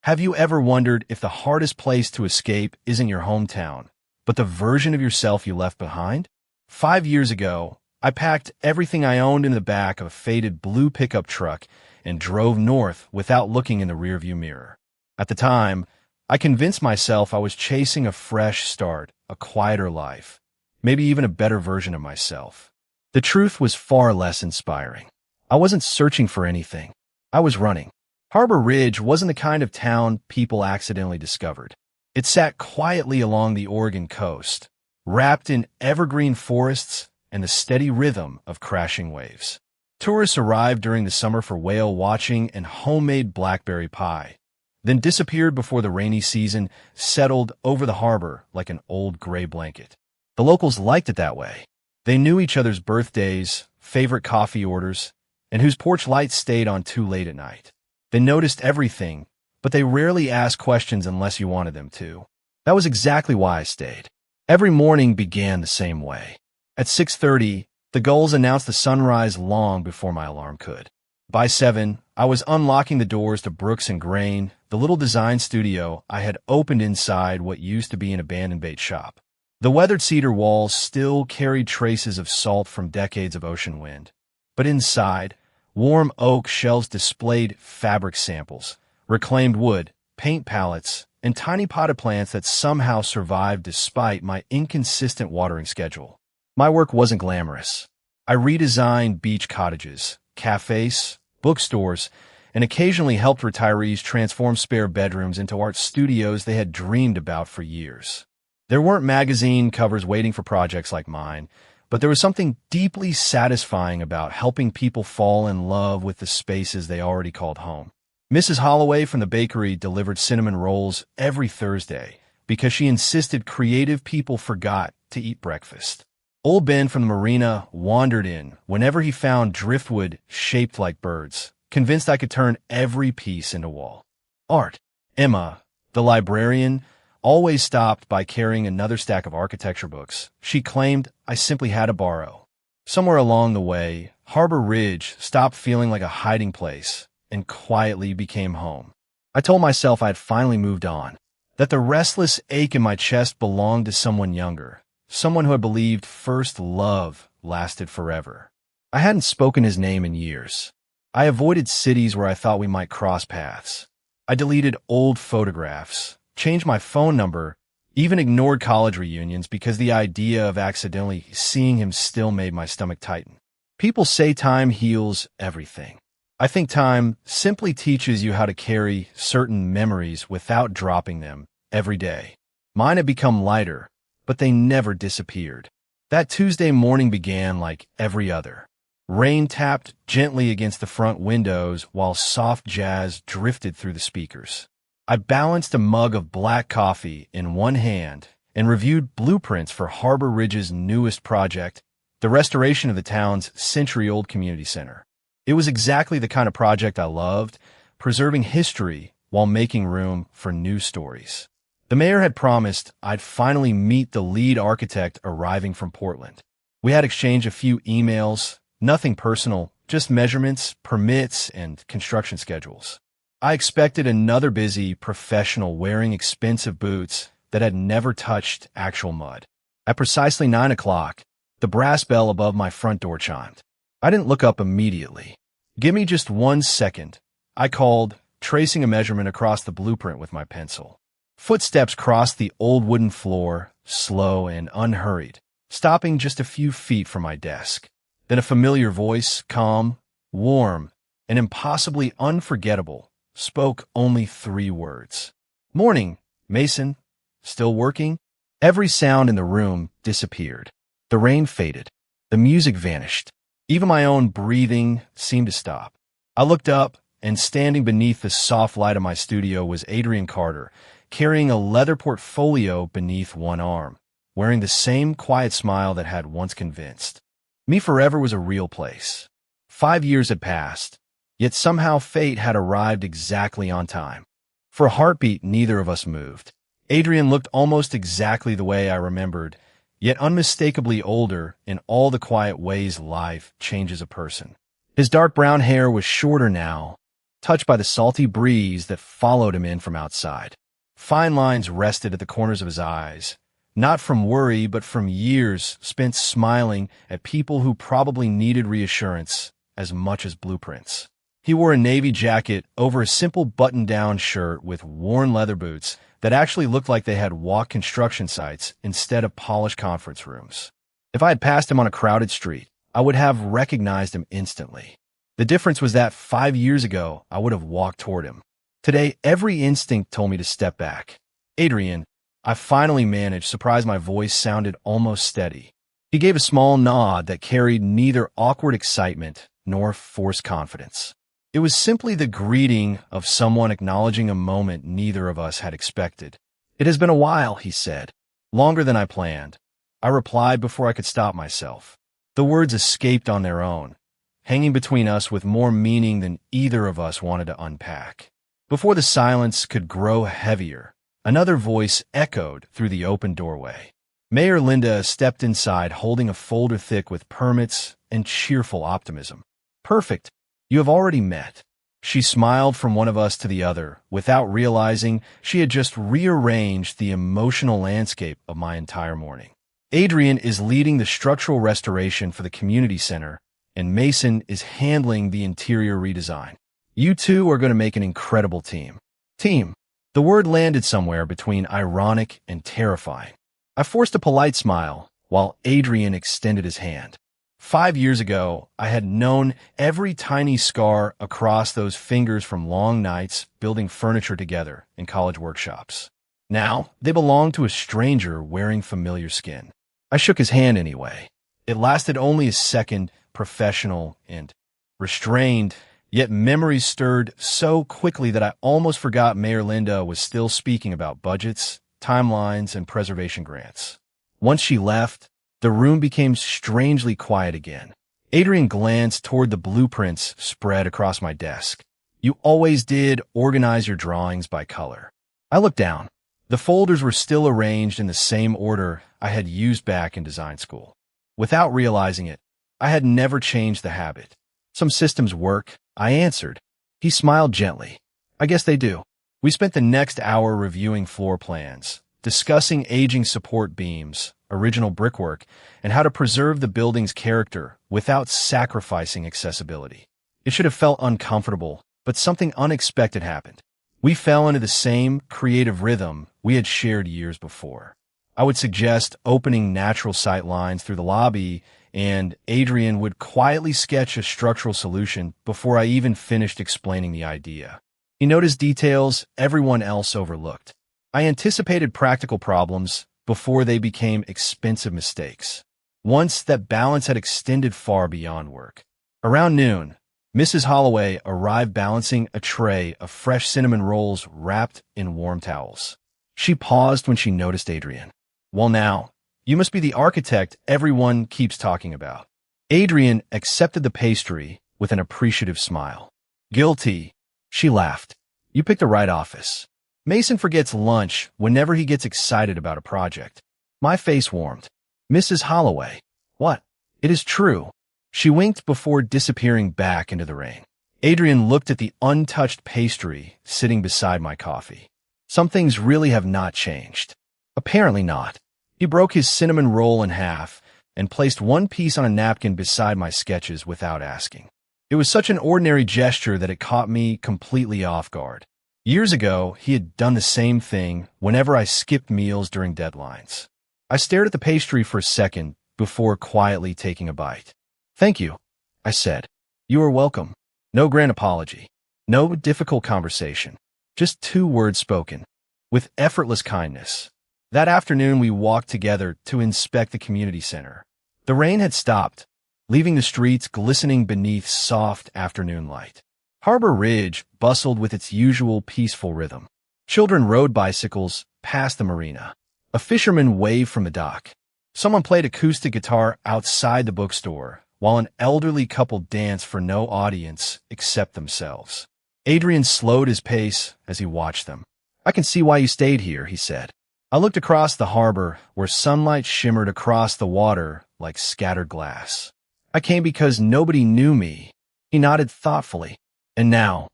Have you ever wondered if the hardest place to escape isn't your hometown, but the version of yourself you left behind? 5 years ago, I packed everything I owned in the back of a faded blue pickup truck and drove north without looking in the rearview mirror. At the time, I convinced myself I was chasing a fresh start, a quieter life, maybe even a better version of myself. The truth was far less inspiring. I wasn't searching for anything. I was running. Harbor Ridge wasn't the kind of town people accidentally discovered. It sat quietly along the Oregon coast, wrapped in evergreen forests and the steady rhythm of crashing waves. Tourists arrived during the summer for whale watching and homemade blackberry pie, then disappeared before the rainy season settled over the harbor like an old gray blanket. The locals liked it that way. They knew each other's birthdays, favorite coffee orders, and whose porch lights stayed on too late at night. They noticed everything, but they rarely asked questions unless you wanted them to. That was exactly why I stayed. Every morning began the same way. At 6:30, the gulls announced the sunrise long before my alarm could. By 7, I was unlocking the doors to Brooks and Grain, the little design studio I had opened inside what used to be an abandoned bait shop. The weathered cedar walls still carried traces of salt from decades of ocean wind. But inside, warm oak shelves displayed fabric samples, reclaimed wood, paint palettes, and tiny potted plants that somehow survived despite my inconsistent watering schedule. My work wasn't glamorous. I redesigned beach cottages, cafes, bookstores, and occasionally helped retirees transform spare bedrooms into art studios they had dreamed about for years. There weren't magazine covers waiting for projects like mine, but there was something deeply satisfying about helping people fall in love with the spaces they already called home. Mrs. Holloway from the bakery delivered cinnamon rolls every Thursday because she insisted creative people forgot to eat breakfast. Old Ben from the marina wandered in whenever he found driftwood shaped like birds, convinced I could turn every piece into wall art. Emma, the librarian, always stopped by carrying another stack of architecture books. She claimed I simply had to borrow. Somewhere along the way, Harbor Ridge stopped feeling like a hiding place and quietly became home. I told myself I had finally moved on, that the restless ache in my chest belonged to someone younger, someone who had believed first love lasted forever. I hadn't spoken his name in years. I avoided cities where I thought we might cross paths. I deleted old photographs, changed my phone number, even ignored college reunions because the idea of accidentally seeing him still made my stomach tighten. People say time heals everything. I think time simply teaches you how to carry certain memories without dropping them every day. Mine had become lighter, but they never disappeared. That Tuesday morning began like every other. Rain tapped gently against the front windows while soft jazz drifted through the speakers. I balanced a mug of black coffee in one hand and reviewed blueprints for Harbor Ridge's newest project, the restoration of the town's century-old community center. It was exactly the kind of project I loved, preserving history while making room for new stories. The mayor had promised I'd finally meet the lead architect arriving from Portland. We had exchanged a few emails, nothing personal, just measurements, permits, and construction schedules. I expected another busy professional wearing expensive boots that had never touched actual mud. At precisely 9 o'clock, the brass bell above my front door chimed. I didn't look up immediately. "Give me just 1 second," I called, tracing a measurement across the blueprint with my pencil. Footsteps crossed the old wooden floor, slow and unhurried, stopping just a few feet from my desk. Then a familiar voice, calm, warm, and impossibly unforgettable, spoke only 3 words. "Morning, Mason. Still working?" Every sound in the room disappeared. The rain faded. The music vanished. Even my own breathing seemed to stop. I looked up, and standing beneath the soft light of my studio was Adrian Carter, carrying a leather portfolio beneath one arm, wearing the same quiet smile that had once convinced. Me Forever was a real place. 5 years had passed, yet somehow fate had arrived exactly on time. For a heartbeat, neither of us moved. Adrian looked almost exactly the way I remembered, yet unmistakably older in all the quiet ways life changes a person. His dark brown hair was shorter now, touched by the salty breeze that followed him in from outside. Fine lines rested at the corners of his eyes, not from worry but from years spent smiling at people who probably needed reassurance as much as blueprints. He wore a navy jacket over a simple button-down shirt with worn leather boots that actually looked like they had walked construction sites instead of polished conference rooms. If I had passed him on a crowded street, I would have recognized him instantly. The difference was that 5 years ago, I would have walked toward him. Today, every instinct told me to step back. Adrian, I finally managed, surprised my voice sounded almost steady. He gave a small nod that carried neither awkward excitement nor forced confidence. It was simply the greeting of someone acknowledging a moment neither of us had expected. "It has been a while," he said. "Longer than I planned." I replied before I could stop myself. The words escaped on their own, hanging between us with more meaning than either of us wanted to unpack. Before the silence could grow heavier, another voice echoed through the open doorway. Mayor Linda stepped inside holding a folder thick with permits and cheerful optimism. "Perfect. You have already met." She smiled from one of us to the other, without realizing she had just rearranged the emotional landscape of my entire morning. "Adrian is leading the structural restoration for the community center, and Mason is handling the interior redesign. You two are going to make an incredible team." Team. The word landed somewhere between ironic and terrifying. I forced a polite smile while Adrian extended his hand. 5 years ago, I had known every tiny scar across those fingers from long nights building furniture together in college workshops. Now, they belonged to a stranger wearing familiar skin. I shook his hand anyway. It lasted only a second, professional and restrained, yet memories stirred so quickly that I almost forgot Mayor Linda was still speaking about budgets, timelines, and preservation grants. Once she left, the room became strangely quiet again. Adrian glanced toward the blueprints spread across my desk. "You always did organize your drawings by color." I looked down. The folders were still arranged in the same order I had used back in design school. Without realizing it, I had never changed the habit. "Some systems work," I answered. He smiled gently. "I guess they do." We spent the next hour reviewing floor plans, discussing aging support beams, original brickwork, and how to preserve the building's character without sacrificing accessibility. It should have felt uncomfortable, but something unexpected happened. We fell into the same creative rhythm we had shared years before. I would suggest opening natural sight lines through the lobby, and Adrian would quietly sketch a structural solution before I even finished explaining the idea. He noticed details everyone else overlooked. I anticipated practical problems before they became expensive mistakes. Once that balance had extended far beyond work. Around noon, Mrs. Holloway arrived balancing a tray of fresh cinnamon rolls wrapped in warm towels. She paused when she noticed Adrian. "Well now, you must be the architect everyone keeps talking about." Adrian accepted the pastry with an appreciative smile. "Guilty." She laughed. "You picked the right office." Mason forgets lunch whenever he gets excited about a project. My face warmed. "Mrs. Holloway." "What?" "It is true." She winked before disappearing back into the rain. Adrian looked at the untouched pastry sitting beside my coffee. "Some things really have not changed." "Apparently not." He broke his cinnamon roll in half and placed one piece on a napkin beside my sketches without asking. It was such an ordinary gesture that it caught me completely off guard. Years ago, he had done the same thing whenever I skipped meals during deadlines. I stared at the pastry for a second before quietly taking a bite. "Thank you," I said. "You are welcome." No grand apology. No difficult conversation. Just 2 words spoken, with effortless kindness. That afternoon, we walked together to inspect the community center. The rain had stopped, leaving the streets glistening beneath soft afternoon light. Harbor Ridge bustled with its usual peaceful rhythm. Children rode bicycles past the marina. A fisherman waved from the dock. Someone played acoustic guitar outside the bookstore, while an elderly couple danced for no audience except themselves. Adrian slowed his pace as he watched them. "I can see why you stayed here," he said. I looked across the harbor, where sunlight shimmered across the water like scattered glass. "I came because nobody knew me." He nodded thoughtfully. "And now,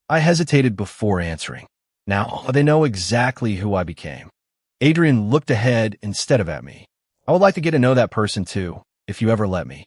I hesitated before answering. Now, they know exactly who I became. Adrian looked ahead instead of at me. I would like to get to know that person too, if you ever let me.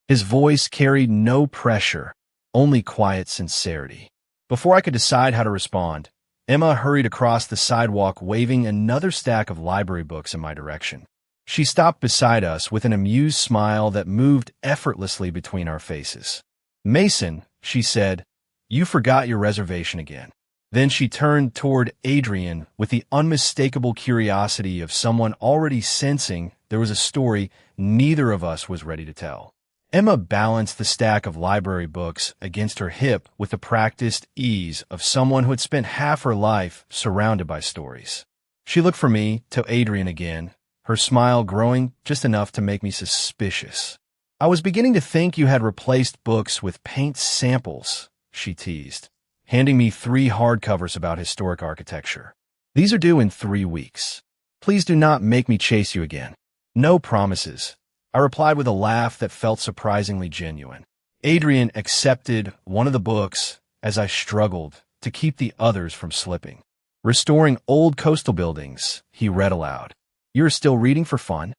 His voice carried no pressure, only quiet sincerity. Before I could decide how to respond, Emma hurried across the sidewalk waving another stack of library books in my direction. She stopped beside us with an amused smile that moved effortlessly between our faces. "Mason," she said, "you forgot your reservation again." Then she turned toward Adrian with the unmistakable curiosity of someone already sensing there was a story neither of us was ready to tell. Emma balanced the stack of library books against her hip with the practiced ease of someone who had spent half her life surrounded by stories. She looked from me to Adrian again, her smile growing just enough to make me suspicious. "I was beginning to think you had replaced books with paint samples," she teased, handing me 3 hardcovers about historic architecture. "These are due in 3 weeks. Please do not make me chase you again." "No promises," I replied with a laugh that felt surprisingly genuine. Adrian accepted one of the books as I struggled to keep the others from slipping. "Restoring Old Coastal Buildings," he read aloud. "You're still reading for fun?"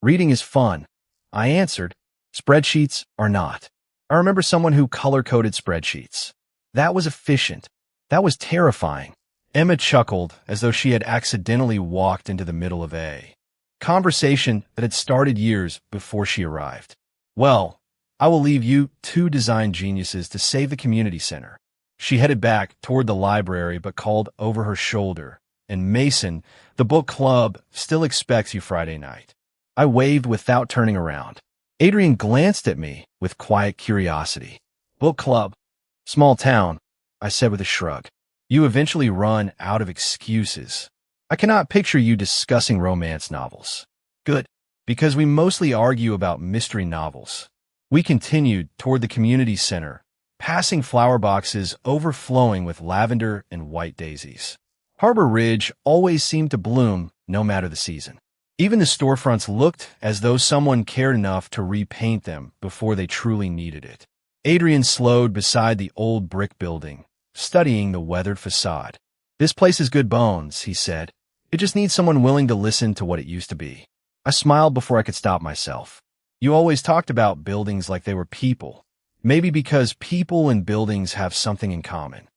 "Reading is fun," I answered. "Spreadsheets are not." I remember someone who color-coded spreadsheets. That was efficient. That was terrifying. Emma chuckled as though she had accidentally walked into the middle of a conversation that had started years before she arrived. "Well, I will leave you 2 design geniuses to save the community center." She headed back toward the library but called over her shoulder, "And Mason, the book club still expects you Friday night." I waved without turning around. Adrian glanced at me with quiet curiosity. "Book club? Small town," I said with a shrug. "You eventually run out of excuses. I cannot picture you discussing romance novels." "Good, because we mostly argue about mystery novels." We continued toward the community center, passing flower boxes overflowing with lavender and white daisies. Harbor Ridge always seemed to bloom no matter the season. Even the storefronts looked as though someone cared enough to repaint them before they truly needed it. Adrian slowed beside the old brick building, studying the weathered facade. "This place is good bones," he said. "It just needs someone willing to listen to what it used to be." I smiled before I could stop myself. "You always talked about buildings like they were people. Maybe because people and buildings have something in common."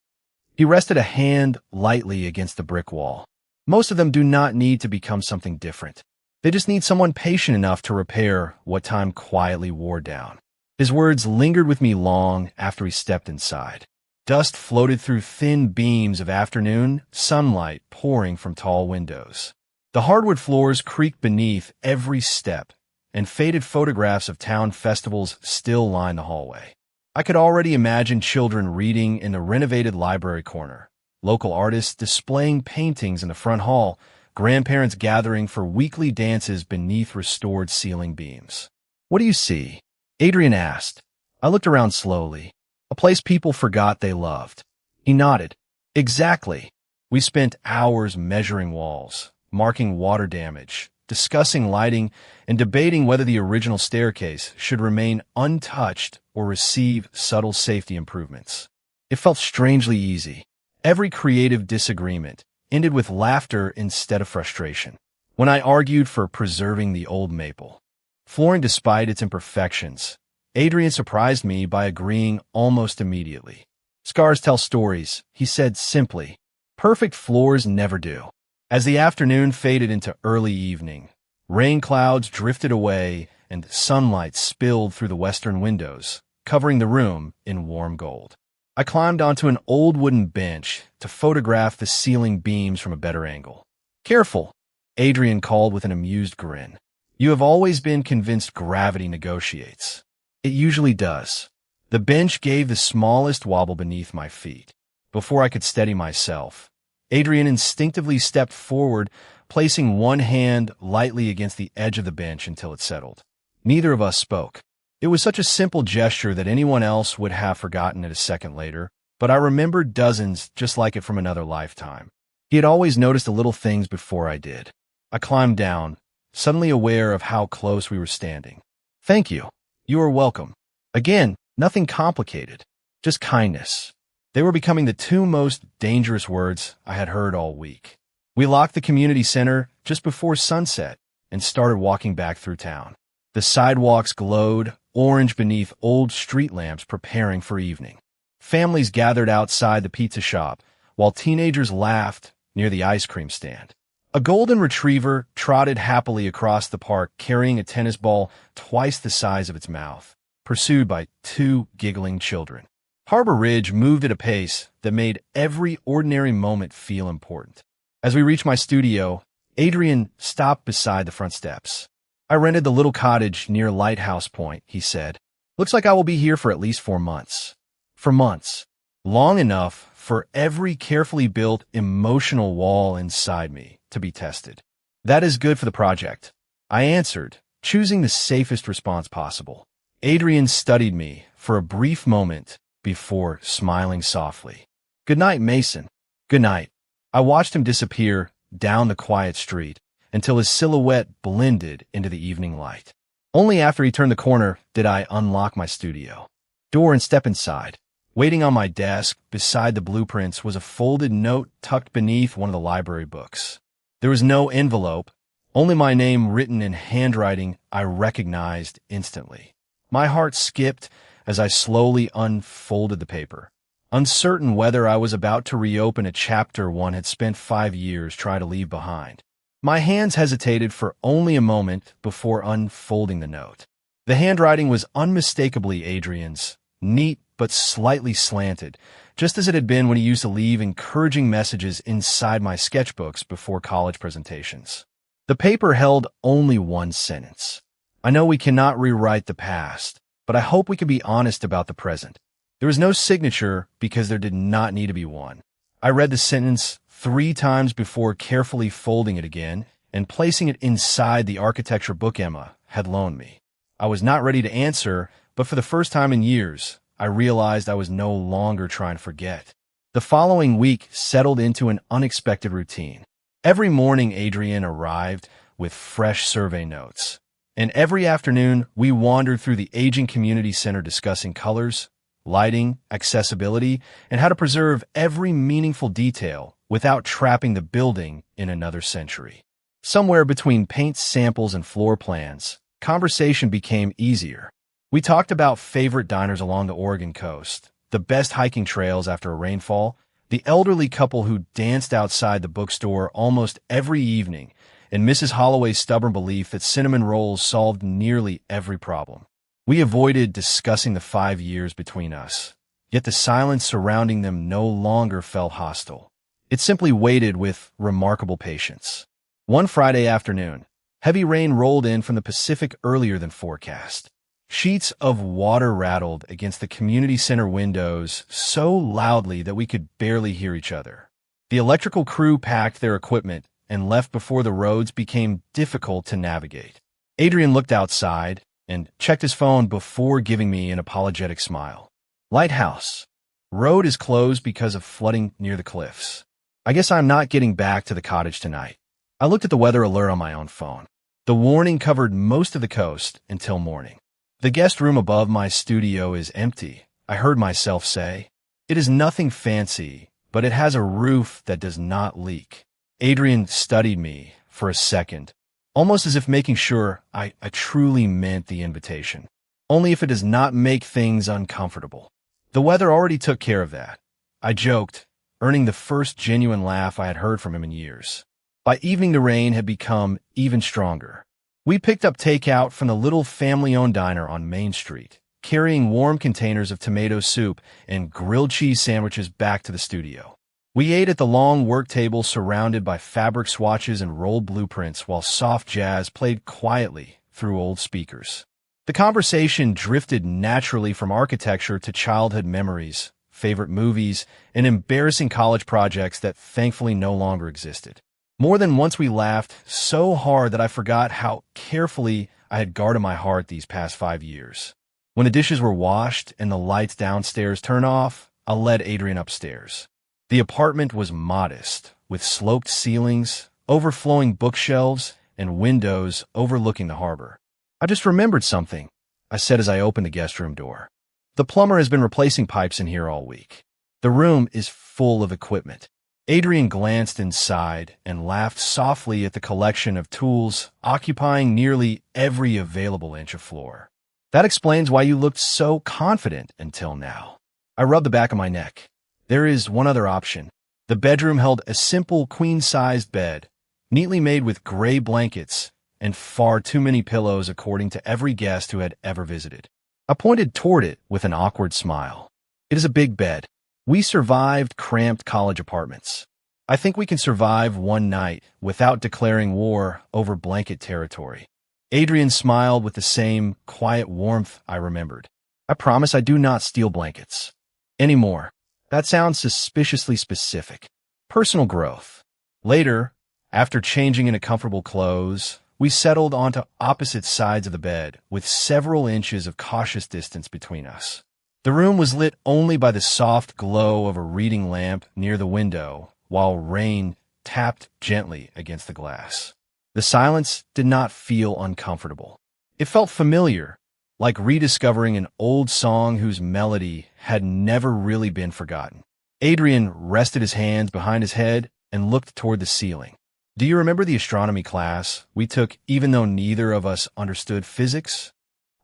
He rested a hand lightly against the brick wall. "Most of them do not need to become something different. They just need someone patient enough to repair what time quietly wore down." His words lingered with me long after he stepped inside. Dust floated through thin beams of afternoon sunlight pouring from tall windows. The hardwood floors creaked beneath every step, and faded photographs of town festivals still lined the hallway. I could already imagine children reading in the renovated library corner, local artists displaying paintings in the front hall, grandparents gathering for weekly dances beneath restored ceiling beams. "What do you see?" Adrian asked. I looked around slowly. A place people forgot they loved. He nodded. "Exactly. We spent hours measuring walls, marking water damage, discussing lighting, and debating whether the original staircase should remain untouched or receive subtle safety improvements. It felt strangely easy. Every creative disagreement ended with laughter instead of frustration. When I argued for preserving the old maple flooring despite its imperfections, Adrian surprised me by agreeing almost immediately. "Scars tell stories," he said simply. "Perfect floors never do." As the afternoon faded into early evening, rain clouds drifted away and sunlight spilled through the western windows, covering the room in warm gold. I climbed onto an old wooden bench to photograph the ceiling beams from a better angle. "Careful," Adrian called with an amused grin. "You have always been convinced gravity negotiates. It usually does." The bench gave the smallest wobble beneath my feet. Before I could steady myself, Adrian instinctively stepped forward, placing one hand lightly against the edge of the bench until it settled. Neither of us spoke. It was such a simple gesture that anyone else would have forgotten it a second later, but I remembered dozens just like it from another lifetime. He had always noticed the little things before I did. I climbed down, suddenly aware of how close we were standing. "Thank you. You are welcome." Again, nothing complicated, just kindness. They were becoming the two most dangerous words I had heard all week. We locked the community center just before sunset and started walking back through town. The sidewalks glowed orange beneath old street lamps preparing for evening. Families gathered outside the pizza shop, while teenagers laughed near the ice cream stand. A golden retriever trotted happily across the park carrying a tennis ball twice the size of its mouth, pursued by two giggling children. Harbor Ridge moved at a pace that made every ordinary moment feel important. As we reached my studio, Adrian stopped beside the front steps. "I rented the little cottage near Lighthouse Point," he said. "Looks like I will be here for at least 4 months." For months. Long enough for every carefully built emotional wall inside me to be tested. "That is good for the project," I answered, choosing the safest response possible. Adrian studied me for a brief moment before smiling softly. "Good night, Mason." "Good night." I watched him disappear down the quiet street until his silhouette blended into the evening light. Only after he turned the corner did I unlock my studio door and step inside. Waiting on my desk beside the blueprints was a folded note tucked beneath one of the library books. There was no envelope, only my name written in handwriting I recognized instantly. My heart skipped as I slowly unfolded the paper, uncertain whether I was about to reopen a chapter one had spent 5 years trying to leave behind. My hands hesitated for only a moment before unfolding the note. The handwriting was unmistakably Adrian's, neat but slightly slanted, just as it had been when he used to leave encouraging messages inside my sketchbooks before college presentations. The paper held only one sentence. "I know we cannot rewrite the past, but I hope we can be honest about the present." There was no signature because there did not need to be one. I read the sentence 3 times before carefully folding it again and placing it inside the architecture book Emma had loaned me. I was not ready to answer, but for the first time in years, I realized I was no longer trying to forget. The following week settled into an unexpected routine. Every morning, Adrian arrived with fresh survey notes, and every afternoon, we wandered through the aging community center discussing colors, lighting, accessibility, and how to preserve every meaningful detail without trapping the building in another century. Somewhere between paint samples and floor plans, conversation became easier. We talked about favorite diners along the Oregon coast, the best hiking trails after a rainfall, the elderly couple who danced outside the bookstore almost every evening, and Mrs. Holloway's stubborn belief that cinnamon rolls solved nearly every problem. We avoided discussing the 5 years between us, yet the silence surrounding them no longer felt hostile. It simply waited with remarkable patience. One Friday afternoon, heavy rain rolled in from the Pacific earlier than forecast. Sheets of water rattled against the community center windows so loudly that we could barely hear each other. The electrical crew packed their equipment and left before the roads became difficult to navigate. Adrian looked outside and checked his phone before giving me an apologetic smile. "Lighthouse. Road is closed because of flooding near the cliffs. I guess I'm not getting back to the cottage tonight." I looked at the weather alert on my own phone. The warning covered most of the coast until morning. "The guest room above my studio is empty," I heard myself say. "It is nothing fancy, but it has a roof that does not leak." Adrian studied me for a second, almost as if making sure I truly meant the invitation. "Only if it does not make things uncomfortable." The weather already took care of that. I joked, earning the first genuine laugh I had heard from him in years. By evening, the rain had become even stronger. We picked up takeout from the little family-owned diner on Main Street, carrying warm containers of tomato soup and grilled cheese sandwiches back to the studio. We ate at the long work table surrounded by fabric swatches and rolled blueprints while soft jazz played quietly through old speakers. The conversation drifted naturally from architecture to childhood memories, favorite movies, and embarrassing college projects that thankfully no longer existed. More than once we laughed so hard that I forgot how carefully I had guarded my heart these past 5 years. When the dishes were washed and the lights downstairs turned off, I led Adrian upstairs. The apartment was modest, with sloped ceilings, overflowing bookshelves, and windows overlooking the harbor. "I just remembered something," I said as I opened the guest room door. "The plumber has been replacing pipes in here all week. The room is full of equipment. Adrian glanced inside and laughed softly at the collection of tools occupying nearly every available inch of floor. That explains why you looked so confident until now. I rubbed the back of my neck. There is one other option. The bedroom held a simple queen-sized bed, neatly made with gray blankets and far too many pillows according to every guest who had ever visited. I pointed toward it with an awkward smile. It is a big bed. We survived cramped college apartments. I think we can survive one night without declaring war over blanket territory. Adrian smiled with the same quiet warmth I remembered. I promise I do not steal blankets. Anymore. That sounds suspiciously specific. Personal growth. Later, after changing into comfortable clothes, we settled onto opposite sides of the bed with several inches of cautious distance between us. The room was lit only by the soft glow of a reading lamp near the window, while rain tapped gently against the glass. The silence did not feel uncomfortable. It felt familiar, like rediscovering an old song whose melody had never really been forgotten. Adrian rested his hands behind his head and looked toward the ceiling. Do you remember the astronomy class we took even though neither of us understood physics?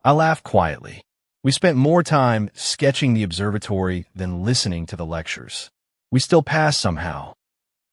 I laughed quietly. We spent more time sketching the observatory than listening to the lectures. We still passed somehow.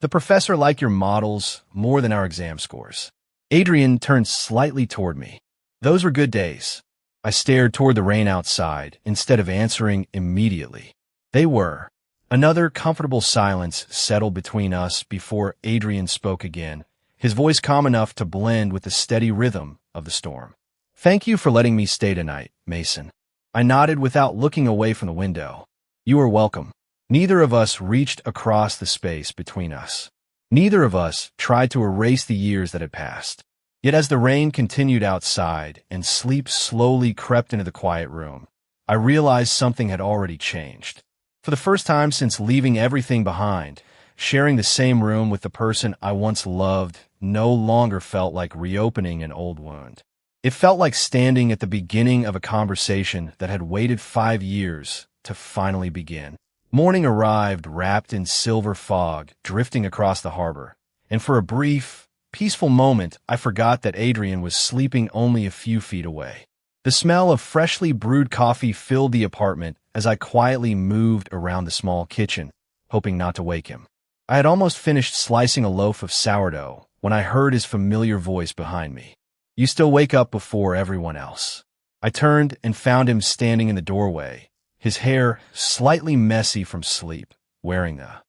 The professor liked your models more than our exam scores. Adrian turned slightly toward me. Those were good days. I stared toward the rain outside instead of answering immediately. They were. Another comfortable silence settled between us before Adrian spoke again, his voice calm enough to blend with the steady rhythm of the storm. Thank you for letting me stay tonight, Mason. I nodded without looking away from the window. You are welcome. Neither of us reached across the space between us. Neither of us tried to erase the years that had passed. Yet as the rain continued outside and sleep slowly crept into the quiet room, I realized something had already changed. For the first time since leaving everything behind, sharing the same room with the person I once loved no longer felt like reopening an old wound. It felt like standing at the beginning of a conversation that had waited 5 years to finally begin. Morning arrived wrapped in silver fog, drifting across the harbor, and for a brief, peaceful moment, I forgot that Adrian was sleeping only a few feet away. The smell of freshly brewed coffee filled the apartment as I quietly moved around the small kitchen, hoping not to wake him. I had almost finished slicing a loaf of sourdough when I heard his familiar voice behind me. You still wake up before everyone else. I turned and found him standing in the doorway, his hair slightly messy from sleep, wearing the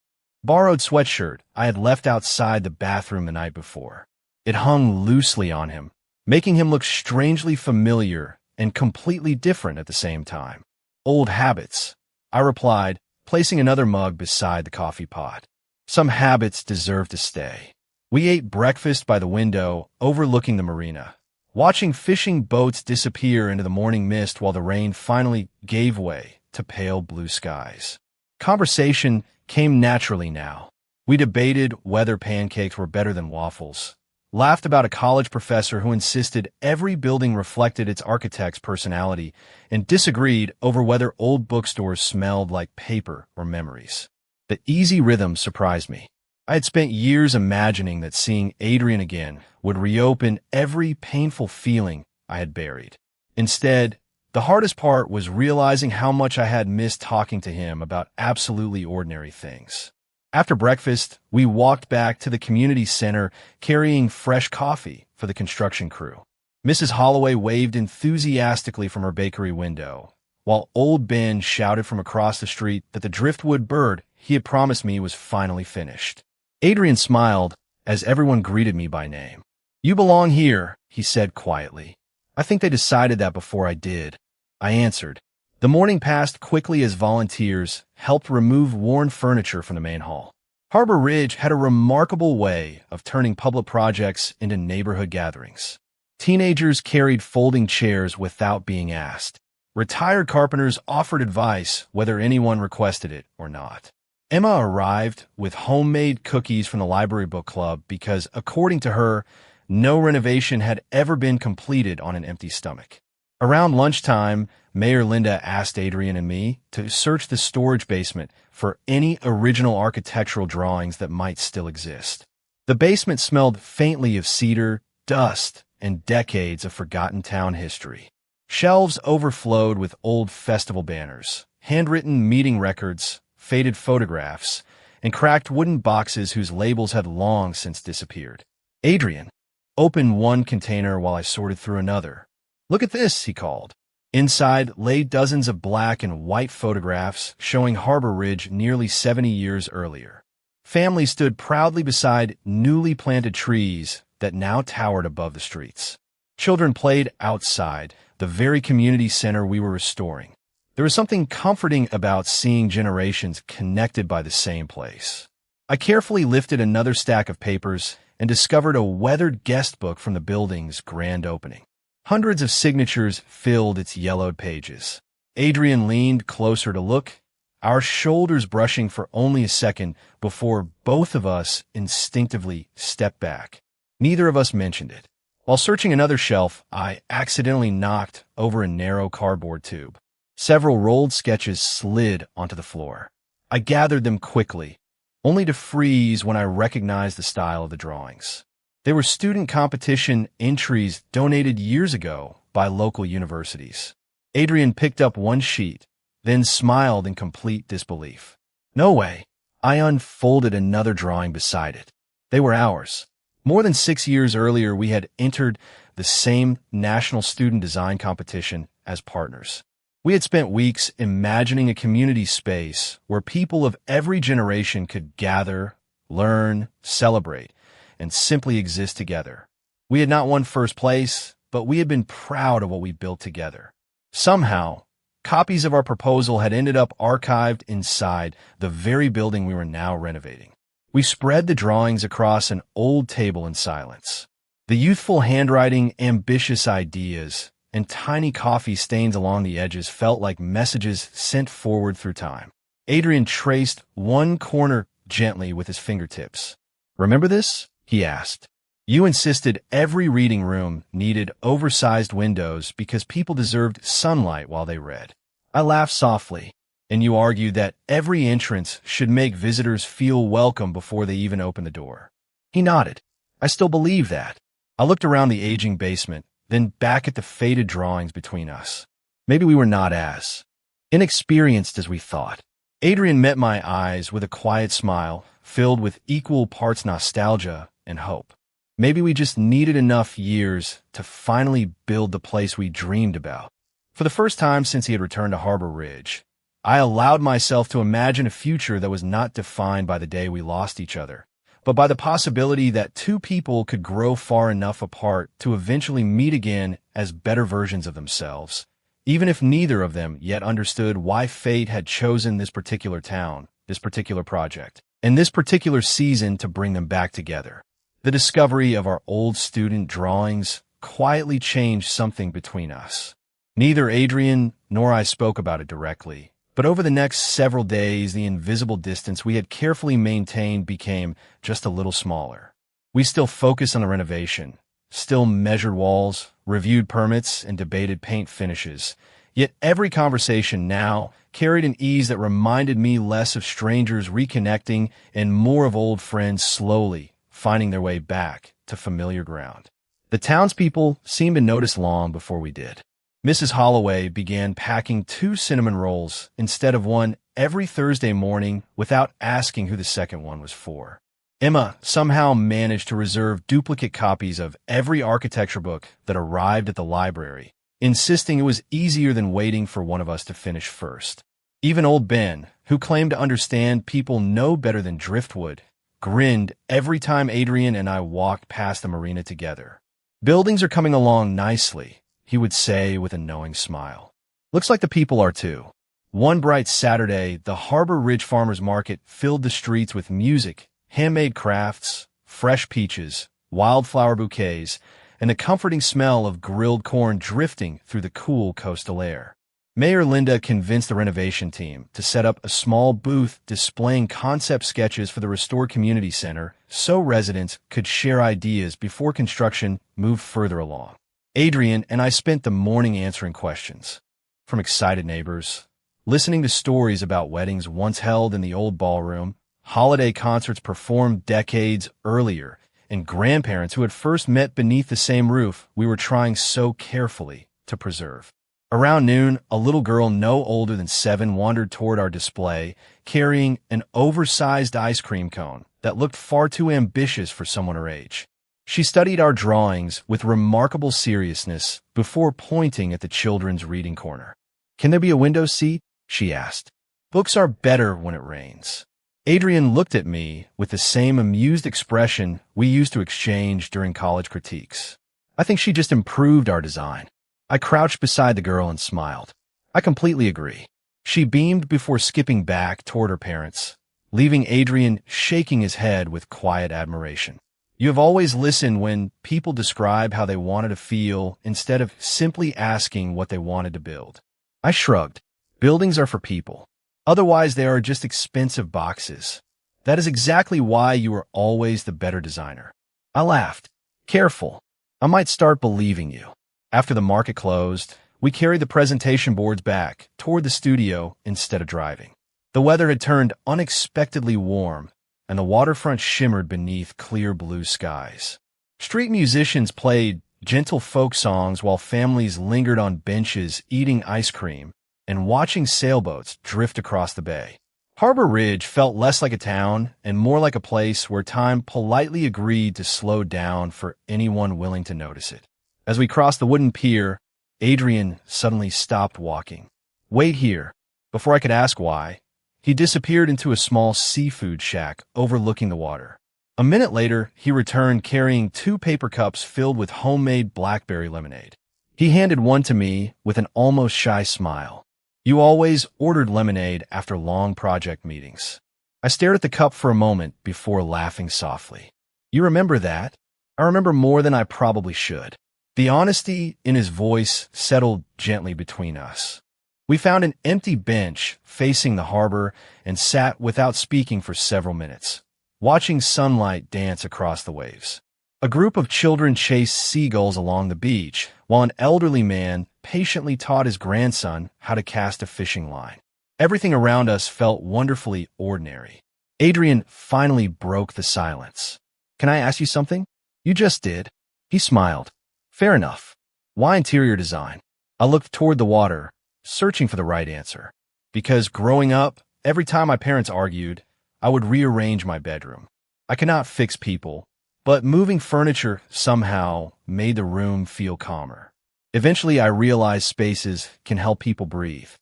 borrowed sweatshirt I had left outside the bathroom the night before. It hung loosely on him, making him look strangely familiar and completely different at the same time. Old habits, I replied, placing another mug beside the coffee pot. Some habits deserve to stay. We ate breakfast by the window, overlooking the marina, watching fishing boats disappear into the morning mist while the rain finally gave way to pale blue skies. Conversation came naturally now. We debated whether pancakes were better than waffles, laughed about a college professor who insisted every building reflected its architect's personality, and disagreed over whether old bookstores smelled like paper or memories. The easy rhythm surprised me. I had spent years imagining that seeing Adrian again would reopen every painful feeling I had buried. Instead, the hardest part was realizing how much I had missed talking to him about absolutely ordinary things. After breakfast, we walked back to the community center carrying fresh coffee for the construction crew. Mrs. Holloway waved enthusiastically from her bakery window, while old Ben shouted from across the street that the driftwood bird he had promised me was finally finished. Adrian smiled as everyone greeted me by name. You belong here, he said quietly. I think they decided that before I did. I answered. The morning passed quickly as volunteers helped remove worn furniture from the main hall. Harbor Ridge had a remarkable way of turning public projects into neighborhood gatherings. Teenagers carried folding chairs without being asked. Retired carpenters offered advice whether anyone requested it or not. Emma arrived with homemade cookies from the library book club because, according to her, no renovation had ever been completed on an empty stomach. Around lunchtime, Mayor Linda asked Adrian and me to search the storage basement for any original architectural drawings that might still exist. The basement smelled faintly of cedar, dust, and decades of forgotten town history. Shelves overflowed with old festival banners, handwritten meeting records, faded photographs, and cracked wooden boxes whose labels had long since disappeared. Adrian opened one container while I sorted through another. "Look at this," he called. Inside lay dozens of black and white photographs showing Harbor Ridge nearly 70 years earlier. Families stood proudly beside newly planted trees that now towered above the streets. Children played outside, the very community center we were restoring. There was something comforting about seeing generations connected by the same place. I carefully lifted another stack of papers and discovered a weathered guest book from the building's grand opening. Hundreds of signatures filled its yellowed pages. Adrian leaned closer to look, our shoulders brushing for only a second before both of us instinctively stepped back. Neither of us mentioned it. While searching another shelf, I accidentally knocked over a narrow cardboard tube. Several rolled sketches slid onto the floor. I gathered them quickly, only to freeze when I recognized the style of the drawings. They were student competition entries donated years ago by local universities. Adrian picked up one sheet, then smiled in complete disbelief. "No way." I unfolded another drawing beside it. They were ours. More than 6 years earlier, we had entered the same national student design competition as partners. We had spent weeks imagining a community space where people of every generation could gather, learn, celebrate, and simply exist together. We had not won first place, but we had been proud of what we built together. Somehow, copies of our proposal had ended up archived inside the very building we were now renovating. We spread the drawings across an old table in silence. The youthful handwriting, ambitious ideas, and tiny coffee stains along the edges felt like messages sent forward through time. Adrian traced one corner gently with his fingertips. "Remember this?" he asked. "You insisted every reading room needed oversized windows because people deserved sunlight while they read." I laughed softly. "And you argued that every entrance should make visitors feel welcome before they even open the door." He nodded. "I still believe that." I looked around the aging basement, then back at the faded drawings between us. Maybe we were not as inexperienced as we thought. Adrian met my eyes with a quiet smile, filled with equal parts nostalgia and hope. Maybe we just needed enough years to finally build the place we dreamed about. For the first time since he had returned to Harbor Ridge, I allowed myself to imagine a future that was not defined by the day we lost each other, but by the possibility that two people could grow far enough apart to eventually meet again as better versions of themselves, even if neither of them yet understood why fate had chosen this particular town, this particular project, and this particular season to bring them back together. The discovery of our old student drawings quietly changed something between us. Neither Adrian nor I spoke about it directly, but over the next several days, the invisible distance we had carefully maintained became just a little smaller. We still focused on the renovation, still measured walls, reviewed permits, and debated paint finishes. Yet every conversation now carried an ease that reminded me less of strangers reconnecting and more of old friends slowly finding their way back to familiar ground. The townspeople seemed to notice long before we did. Mrs. Holloway began packing 2 cinnamon rolls instead of one every Thursday morning without asking who the second one was for. Emma somehow managed to reserve duplicate copies of every architecture book that arrived at the library, insisting it was easier than waiting for one of us to finish first. Even old Ben, who claimed to understand people no better than driftwood, grinned every time Adrian and I walked past the marina together. "Buildings are coming along nicely," he would say with a knowing smile. "Looks like the people are too." One bright Saturday, the Harbor Ridge Farmers Market filled the streets with music, handmade crafts, fresh peaches, wildflower bouquets, and the comforting smell of grilled corn drifting through the cool coastal air. Mayor Linda convinced the renovation team to set up a small booth displaying concept sketches for the restored community center so residents could share ideas before construction moved further along. Adrian and I spent the morning answering questions from excited neighbors, listening to stories about weddings once held in the old ballroom, holiday concerts performed decades earlier, and grandparents who had first met beneath the same roof we were trying so carefully to preserve. Around noon, a little girl no older than 7 wandered toward our display, carrying an oversized ice cream cone that looked far too ambitious for someone her age. She studied our drawings with remarkable seriousness before pointing at the children's reading corner. "Can there be a window seat?" she asked. "Books are better when it rains." Adrian looked at me with the same amused expression we used to exchange during college critiques. "I think she just improved our design." I crouched beside the girl and smiled. "I completely agree." She beamed before skipping back toward her parents, leaving Adrian shaking his head with quiet admiration. "You have always listened when people describe how they wanted to feel instead of simply asking what they wanted to build." I shrugged. "Buildings are for people. Otherwise, they are just expensive boxes. That is exactly why you are always the better designer." I laughed. "Careful. I might start believing you." After the market closed, we carried the presentation boards back toward the studio instead of driving. The weather had turned unexpectedly warm, and the waterfront shimmered beneath clear blue skies. Street musicians played gentle folk songs while families lingered on benches eating ice cream and watching sailboats drift across the bay. Harbor Ridge felt less like a town and more like a place where time politely agreed to slow down for anyone willing to notice it. As we crossed the wooden pier, Adrian suddenly stopped walking. "Wait here." Before I could ask why, he disappeared into a small seafood shack overlooking the water. A minute later, he returned carrying 2 paper cups filled with homemade blackberry lemonade. He handed one to me with an almost shy smile. "You always ordered lemonade after long project meetings." I stared at the cup for a moment before laughing softly. "You remember that?" "I remember more than I probably should." The honesty in his voice settled gently between us. We found an empty bench facing the harbor and sat without speaking for several minutes, watching sunlight dance across the waves. A group of children chased seagulls along the beach, while an elderly man patiently taught his grandson how to cast a fishing line. Everything around us felt wonderfully ordinary. Adrian finally broke the silence. "Can I ask you something?" "You just did." He smiled. "Fair enough. Why interior design?" I looked toward the water, searching for the right answer. Because growing up, every time my parents argued, I would rearrange my bedroom. I could not fix people, but moving furniture somehow made the room feel calmer. Eventually, I realized spaces can help people breathe.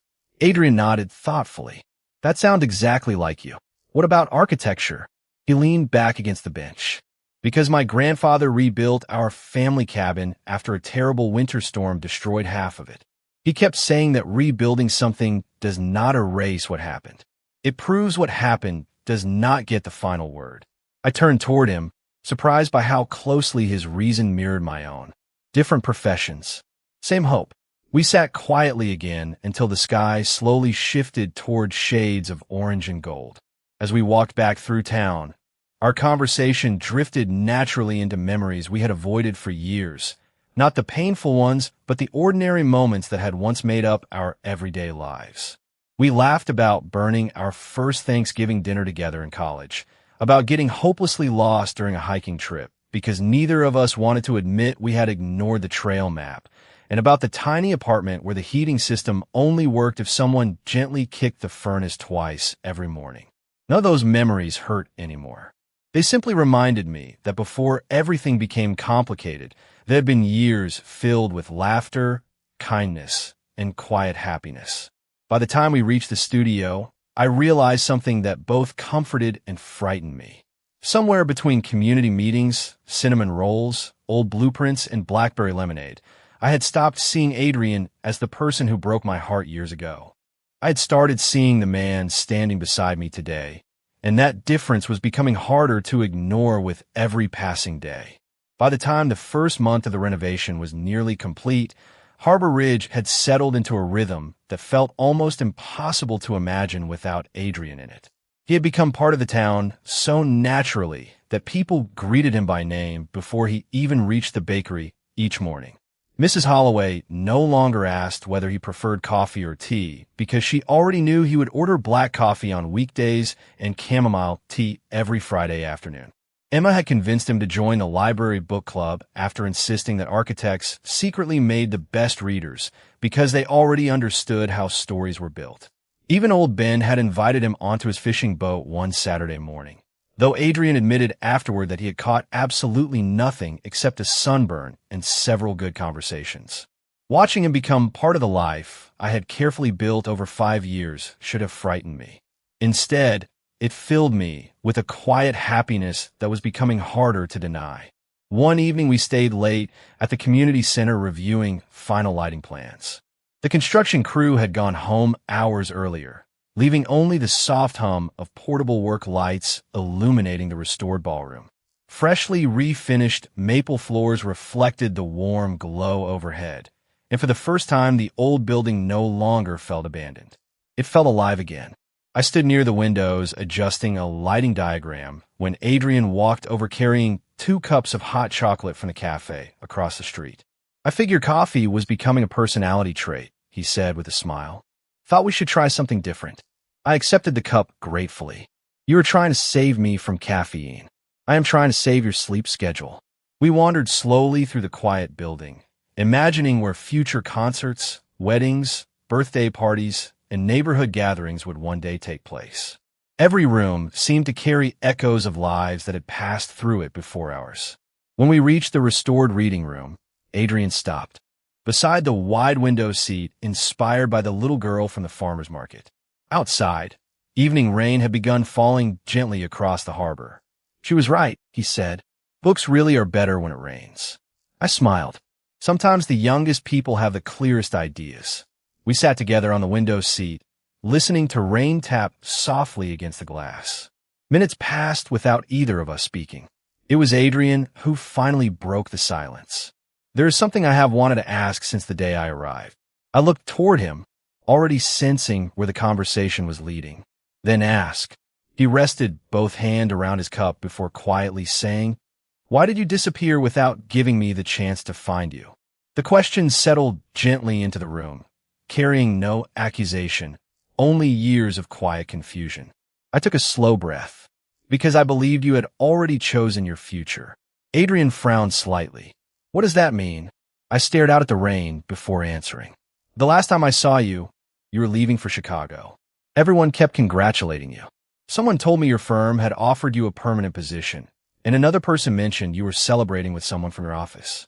Adrian nodded thoughtfully. "That sounds exactly like you." "What about architecture?" He leaned back against the bench. "Because my grandfather rebuilt our family cabin after a terrible winter storm destroyed half of it. He kept saying that rebuilding something does not erase what happened. It proves what happened does not get the final word." I turned toward him, surprised by how closely his reason mirrored my own. Different professions. Same hope. We sat quietly again until the sky slowly shifted toward shades of orange and gold. As we walked back through town, our conversation drifted naturally into memories we had avoided for years. Not the painful ones, but the ordinary moments that had once made up our everyday lives. We laughed about burning our first Thanksgiving dinner together in college, about getting hopelessly lost during a hiking trip because neither of us wanted to admit we had ignored the trail map, and about the tiny apartment where the heating system only worked if someone gently kicked the furnace twice every morning. None of those memories hurt anymore. They simply reminded me that before everything became complicated, there had been years filled with laughter, kindness, and quiet happiness. By the time we reached the studio, I realized something that both comforted and frightened me. Somewhere between community meetings, cinnamon rolls, old blueprints, and blackberry lemonade, I had stopped seeing Adrian as the person who broke my heart years ago. I had started seeing the man standing beside me today, and that difference was becoming harder to ignore with every passing day. By the time the first month of the renovation was nearly complete, Harbor Ridge had settled into a rhythm that felt almost impossible to imagine without Adrian in it. He had become part of the town so naturally that people greeted him by name before he even reached the bakery each morning. Mrs. Holloway no longer asked whether he preferred coffee or tea because she already knew he would order black coffee on weekdays and chamomile tea every Friday afternoon. Emma had convinced him to join the library book club after insisting that architects secretly made the best readers because they already understood how stories were built. Even old Ben had invited him onto his fishing boat one Saturday morning, though Adrian admitted afterward that he had caught absolutely nothing except a sunburn and several good conversations. Watching him become part of the life I had carefully built over 5 years should have frightened me. Instead, it filled me with a quiet happiness that was becoming harder to deny. One evening we stayed late at the community center reviewing final lighting plans. The construction crew had gone home hours earlier, leaving only the soft hum of portable work lights illuminating the restored ballroom. Freshly refinished maple floors reflected the warm glow overhead, and for the first time the old building no longer felt abandoned. It felt alive again. I stood near the windows adjusting a lighting diagram when Adrian walked over carrying 2 cups of hot chocolate from the cafe across the street. I figured coffee was becoming a personality trait, he said with a smile. Thought we should try something different. I accepted the cup gratefully. You are trying to save me from caffeine. I am trying to save your sleep schedule. We wandered slowly through the quiet building, imagining where future concerts, weddings, birthday parties, and neighborhood gatherings would one day take place. Every room seemed to carry echoes of lives that had passed through it before ours. When we reached the restored reading room, Adrian stopped, beside the wide window seat inspired by the little girl from the farmer's market. Outside, evening rain had begun falling gently across the harbor. She was right, he said. Books really are better when it rains. I smiled. Sometimes the youngest people have the clearest ideas. We sat together on the window seat, listening to rain tap softly against the glass. Minutes passed without either of us speaking. It was Adrian who finally broke the silence. There is something I have wanted to ask since the day I arrived. I looked toward him, already sensing where the conversation was leading. Then asked. He rested both hands around his cup before quietly saying, "Why did you disappear without giving me the chance to find you?" The question settled gently into the room, carrying no accusation, only years of quiet confusion. I took a slow breath, because I believed you had already chosen your future. Adrian frowned slightly. What does that mean? I stared out at the rain before answering. The last time I saw you, you were leaving for Chicago. Everyone kept congratulating you. Someone told me your firm had offered you a permanent position, and another person mentioned you were celebrating with someone from your office.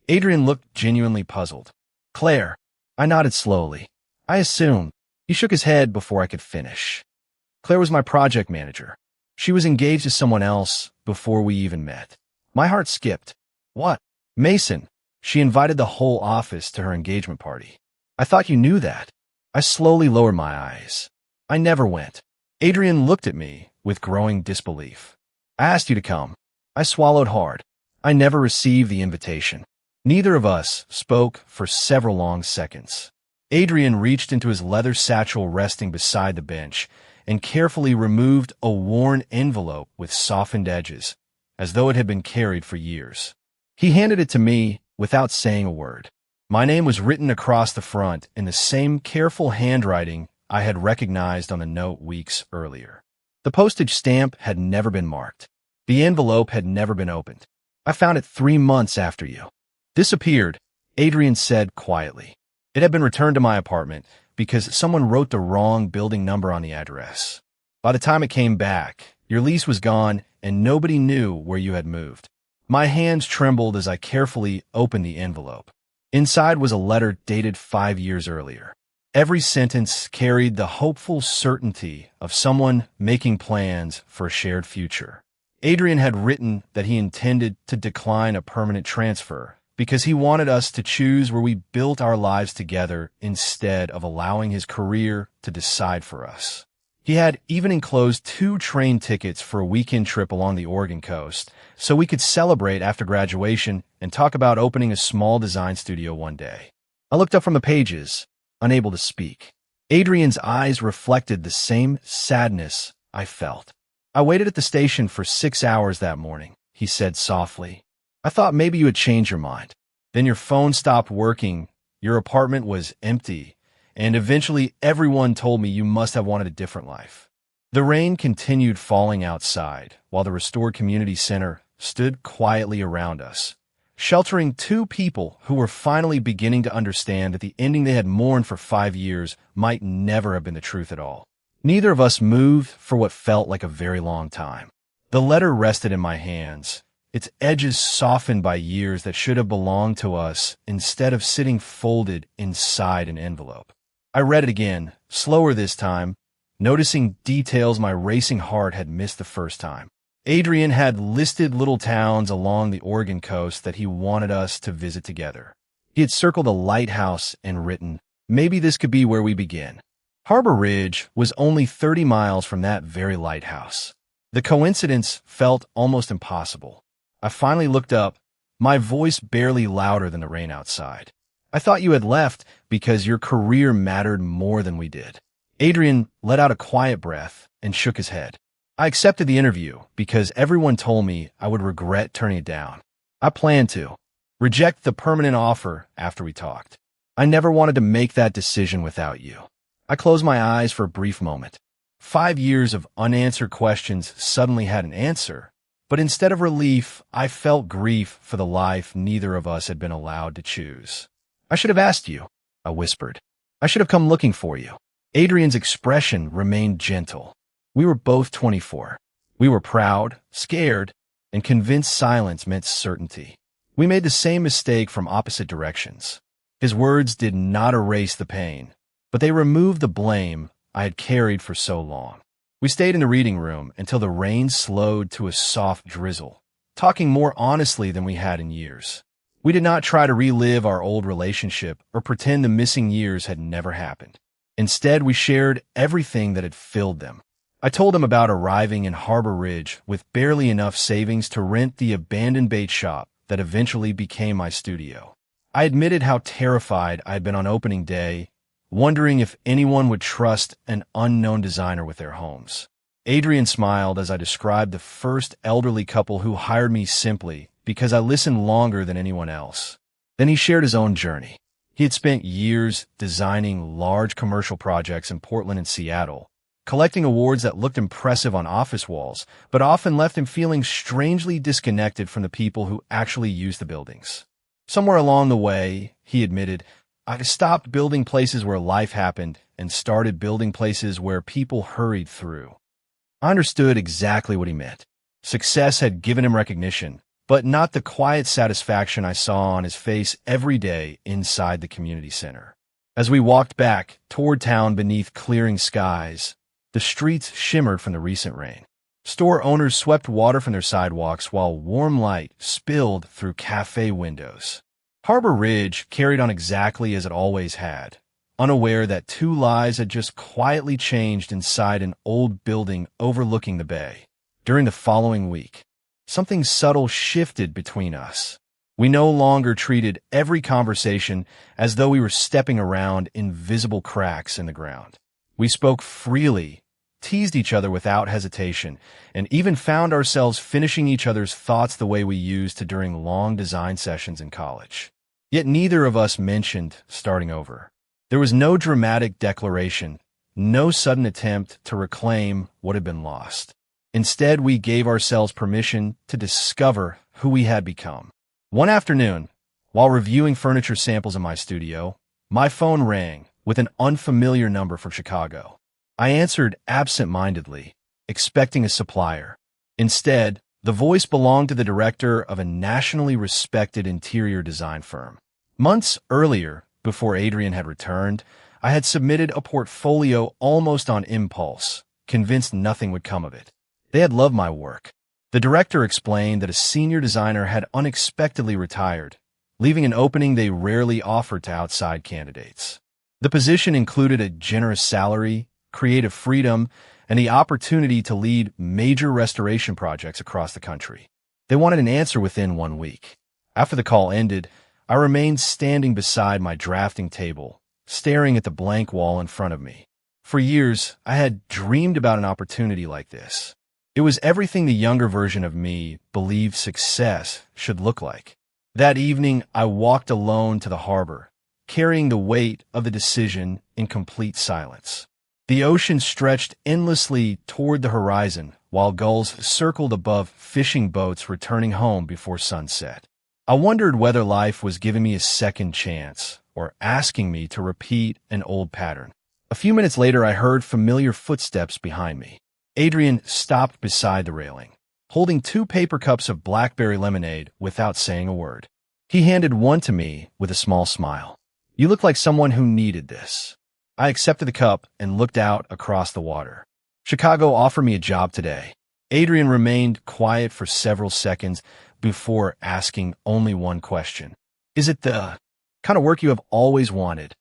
Adrian looked genuinely puzzled. Claire. I nodded slowly. I assumed. He shook his head before I could finish. Claire was my project manager. She was engaged to someone else before we even met. My heart skipped. What? Mason. She invited the whole office to her engagement party. I thought you knew that. I slowly lowered my eyes. I never went. Adrian looked at me with growing disbelief. I asked you to come. I swallowed hard. I never received the invitation. Neither of us spoke for several long seconds. Adrian reached into his leather satchel resting beside the bench and carefully removed a worn envelope with softened edges, as though it had been carried for years. He handed it to me without saying a word. My name was written across the front in the same careful handwriting I had recognized on the note weeks earlier. The postage stamp had never been marked. The envelope had never been opened. I found it 3 months after you disappeared, Adrian said quietly. It had been returned to my apartment because someone wrote the wrong building number on the address. By the time it came back, your lease was gone and nobody knew where you had moved. My hands trembled as I carefully opened the envelope. Inside was a letter dated 5 years earlier. Every sentence carried the hopeful certainty of someone making plans for a shared future. Adrian had written that he intended to decline a permanent transfer because he wanted us to choose where we built our lives together instead of allowing his career to decide for us. He had even enclosed 2 train tickets for a weekend trip along the Oregon coast so we could celebrate after graduation and talk about opening a small design studio one day. I looked up from the pages, unable to speak. Adrian's eyes reflected the same sadness I felt. I waited at the station for 6 hours that morning, he said softly. I thought maybe you had changed your mind. Then your phone stopped working, your apartment was empty, and eventually everyone told me you must have wanted a different life. The rain continued falling outside, while the restored community center stood quietly around us, sheltering two people who were finally beginning to understand that the ending they had mourned for 5 years might never have been the truth at all. Neither of us moved for what felt like a very long time. The letter rested in my hands, its edges softened by years that should have belonged to us instead of sitting folded inside an envelope. I read it again, slower this time, noticing details my racing heart had missed the first time. Adrian had listed little towns along the Oregon coast that he wanted us to visit together. He had circled a lighthouse and written, "Maybe this could be where we begin." Harbor Ridge was only 30 miles from that very lighthouse. The coincidence felt almost impossible. I finally looked up, my voice barely louder than the rain outside. "I thought you had left because your career mattered more than we did." Adrian let out a quiet breath and shook his head. "I accepted the interview because everyone told me I would regret turning it down. I planned to reject the permanent offer after we talked. I never wanted to make that decision without you." I closed my eyes for a brief moment. 5 years of unanswered questions suddenly had an answer, but instead of relief, I felt grief for the life neither of us had been allowed to choose. "I should have asked you," I whispered. "I should have come looking for you." Adrian's expression remained gentle. We were both 24. We were proud, scared, and convinced silence meant certainty. We made the same mistake from opposite directions. His words did not erase the pain, but they removed the blame I had carried for so long. We stayed in the reading room until the rain slowed to a soft drizzle, talking more honestly than we had in years. We did not try to relive our old relationship or pretend the missing years had never happened. Instead, we shared everything that had filled them. I told him about arriving in Harbor Ridge with barely enough savings to rent the abandoned bait shop that eventually became my studio. I admitted how terrified I had been on opening day, wondering if anyone would trust an unknown designer with their homes. Adrian smiled as I described the first elderly couple who hired me simply because I listened longer than anyone else. Then he shared his own journey. He had spent years designing large commercial projects in Portland and Seattle, collecting awards that looked impressive on office walls, but often left him feeling strangely disconnected from the people who actually used the buildings. Somewhere along the way, he admitted, I stopped building places where life happened and started building places where people hurried through. I understood exactly what he meant. Success had given him recognition, but not the quiet satisfaction I saw on his face every day inside the community center. As we walked back toward town beneath clearing skies, the streets shimmered from the recent rain. Store owners swept water from their sidewalks while warm light spilled through cafe windows. Harbor Ridge carried on exactly as it always had, unaware that 2 lives had just quietly changed inside an old building overlooking the bay. During the following week, something subtle shifted between us. We no longer treated every conversation as though we were stepping around invisible cracks in the ground. We spoke freely, teased each other without hesitation, and even found ourselves finishing each other's thoughts the way we used to during long design sessions in college. Yet neither of us mentioned starting over. There was no dramatic declaration, no sudden attempt to reclaim what had been lost. Instead, we gave ourselves permission to discover who we had become. One afternoon, while reviewing furniture samples in my studio, my phone rang with an unfamiliar number from Chicago. I answered absent-mindedly, expecting a supplier. Instead, the voice belonged to the director of a nationally respected interior design firm. Months earlier, before Adrian had returned, I had submitted a portfolio almost on impulse, convinced nothing would come of it. They had loved my work. The director explained that a senior designer had unexpectedly retired, leaving an opening they rarely offered to outside candidates. The position included a generous salary, creative freedom, and the opportunity to lead major restoration projects across the country. They wanted an answer within 1 week. After the call ended, I remained standing beside my drafting table, staring at the blank wall in front of me. For years, I had dreamed about an opportunity like this. It was everything the younger version of me believed success should look like. That evening, I walked alone to the harbor, carrying the weight of the decision in complete silence. The ocean stretched endlessly toward the horizon, while gulls circled above fishing boats returning home before sunset. I wondered whether life was giving me a second chance or asking me to repeat an old pattern. A few minutes later, I heard familiar footsteps behind me. Adrian stopped beside the railing, holding 2 paper cups of blackberry lemonade without saying a word. He handed one to me with a small smile. "You look like someone who needed this." I accepted the cup and looked out across the water. "Chicago offered me a job today." Adrian remained quiet for several seconds before asking only one question. "Is it the kind of work you have always wanted?"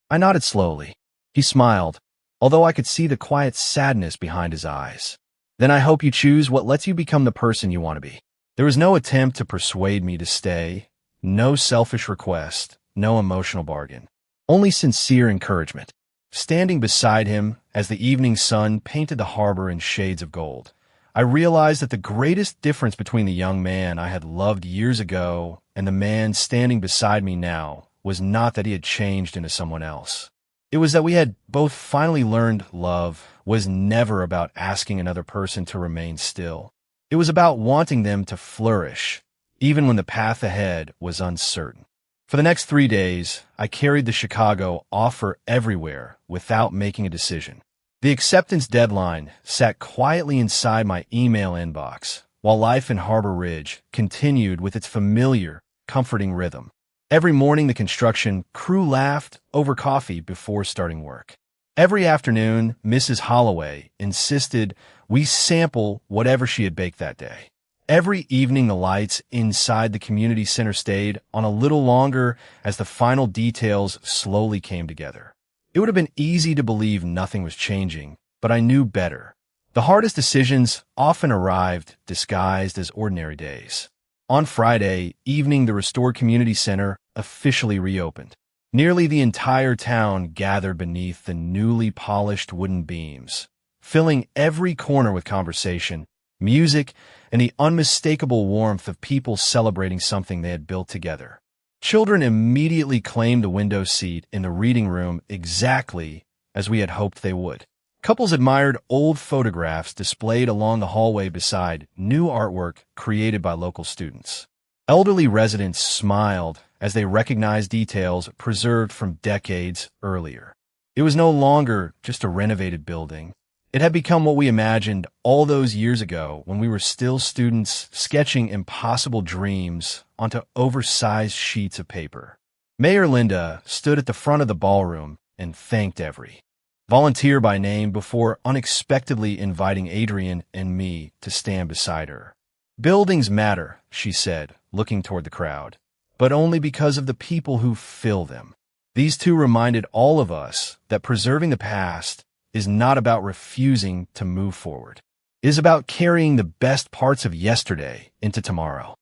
I nodded slowly. He smiled, although I could see the quiet sadness behind his eyes. "Then I hope you choose what lets you become the person you want to be." There was no attempt to persuade me to stay, no selfish request, no emotional bargain, only sincere encouragement. Standing beside him as the evening sun painted the harbor in shades of gold, I realized that the greatest difference between the young man I had loved years ago and the man standing beside me now was not that he had changed into someone else. It was that we had both finally learned love was never about asking another person to remain still. It was about wanting them to flourish, even when the path ahead was uncertain. For the next 3 days, I carried the Chicago offer everywhere without making a decision. The acceptance deadline sat quietly inside my email inbox, while life in Harbor Ridge continued with its familiar, comforting rhythm. Every morning, the construction crew laughed over coffee before starting work. Every afternoon, Mrs. Holloway insisted we sample whatever she had baked that day. Every evening, the lights inside the community center stayed on a little longer as the final details slowly came together. It would have been easy to believe nothing was changing, but I knew better. The hardest decisions often arrived disguised as ordinary days. On Friday evening, the restored community center officially reopened. Nearly the entire town gathered beneath the newly polished wooden beams, filling every corner with conversation, music, and the unmistakable warmth of people celebrating something they had built together. Children immediately claimed a window seat in the reading room exactly as we had hoped they would. Couples admired old photographs displayed along the hallway beside new artwork created by local students. Elderly residents smiled as they recognized details preserved from decades earlier. It was no longer just a renovated building. It had become what we imagined all those years ago when we were still students sketching impossible dreams onto oversized sheets of paper. Mayor Linda stood at the front of the ballroom and thanked every volunteer by name before unexpectedly inviting Adrian and me to stand beside her. "Buildings matter," she said, looking toward the crowd, "but only because of the people who fill them." These two reminded all of us that preserving the past is not about refusing to move forward. It is about carrying the best parts of yesterday into tomorrow.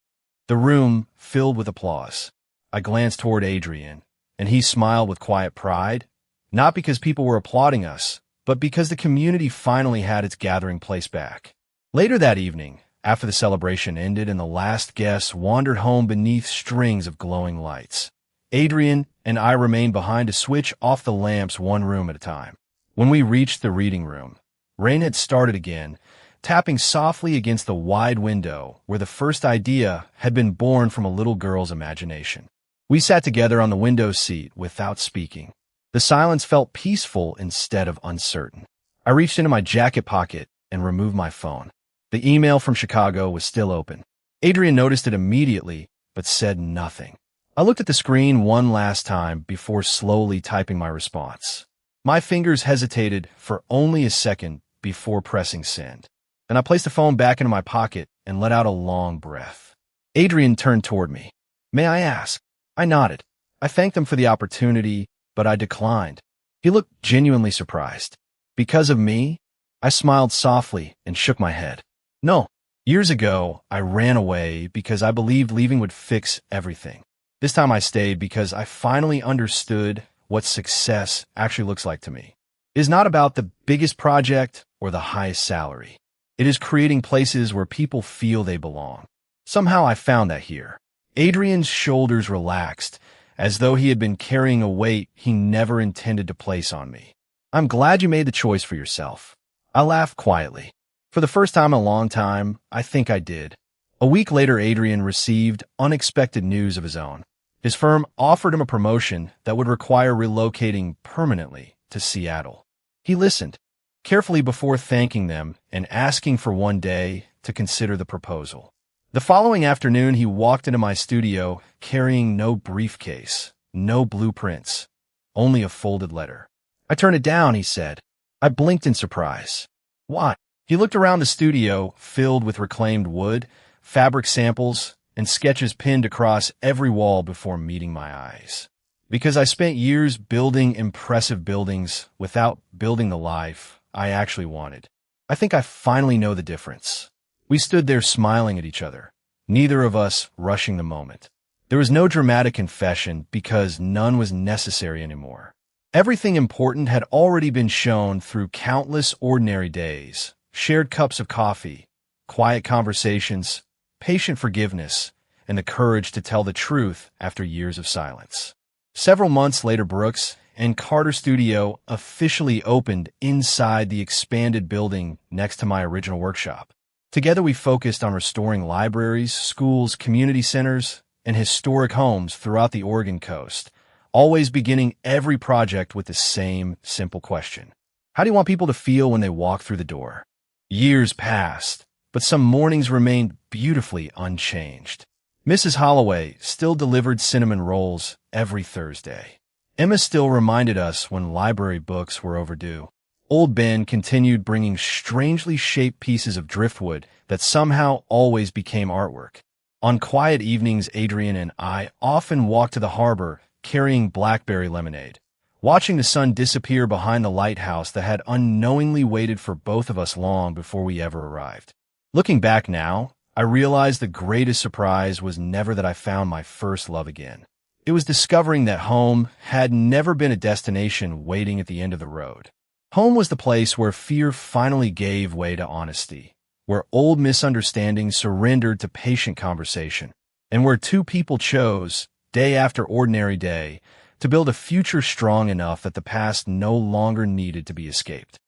The room filled with applause. I glanced toward Adrian, and he smiled with quiet pride, not because people were applauding us, but because the community finally had its gathering place back. Later that evening, after the celebration ended and the last guests wandered home beneath strings of glowing lights, Adrian and I remained behind to switch off the lamps one room at a time. When we reached the reading room, rain had started again, tapping softly against the wide window where the first idea had been born from a little girl's imagination. We sat together on the window seat without speaking. The silence felt peaceful instead of uncertain. I reached into my jacket pocket and removed my phone. The email from Chicago was still open. Adrian noticed it immediately, but said nothing. I looked at the screen one last time before slowly typing my response. My fingers hesitated for only a second before pressing send. Then I placed the phone back into my pocket and let out a long breath. Adrian turned toward me. "May I ask?" I nodded. I thanked him for the opportunity, but I declined. He looked genuinely surprised. "Because of me?" I smiled softly and shook my head. "No. Years ago, I ran away because I believed leaving would fix everything. This time I stayed because I finally understood what success actually looks like to me. It is not about the biggest project or the highest salary. It is creating places where people feel they belong. Somehow I found that here. Adrian's shoulders relaxed, as though he had been carrying a weight he never intended to place on me. "I'm glad you made the choice for yourself." I laughed quietly. For the first time in a long time, I think I did. A week later, Adrian received unexpected news of his own. His firm offered him a promotion that would require relocating permanently to Seattle. He listened carefully before thanking them and asking for one day to consider the proposal. The following afternoon, he walked into my studio carrying no briefcase, no blueprints, only a folded letter. "I turned it down," he said. I blinked in surprise. "Why?" He looked around the studio, filled with reclaimed wood, fabric samples, and sketches pinned across every wall before meeting my eyes. "Because I spent years building impressive buildings without building the life I actually wanted. I think I finally know the difference." We stood there smiling at each other, neither of us rushing the moment. There was no dramatic confession because none was necessary anymore. Everything important had already been shown through countless ordinary days, shared cups of coffee, quiet conversations, patient forgiveness, and the courage to tell the truth after years of silence. Several months later, Brooks and Carter Studio officially opened inside the expanded building next to my original workshop. Together, we focused on restoring libraries, schools, community centers, and historic homes throughout the Oregon coast, always beginning every project with the same simple question: how do you want people to feel when they walk through the door? Years passed, but some mornings remained beautifully unchanged. Mrs. Holloway still delivered cinnamon rolls every Thursday. Emma still reminded us when library books were overdue. Old Ben continued bringing strangely shaped pieces of driftwood that somehow always became artwork. On quiet evenings, Adrian and I often walked to the harbor carrying blackberry lemonade, watching the sun disappear behind the lighthouse that had unknowingly waited for both of us long before we ever arrived. Looking back now, I realized the greatest surprise was never that I found my first love again. It was discovering that home had never been a destination waiting at the end of the road. Home was the place where fear finally gave way to honesty, where old misunderstandings surrendered to patient conversation, and where two people chose, day after ordinary day, to build a future strong enough that the past no longer needed to be escaped.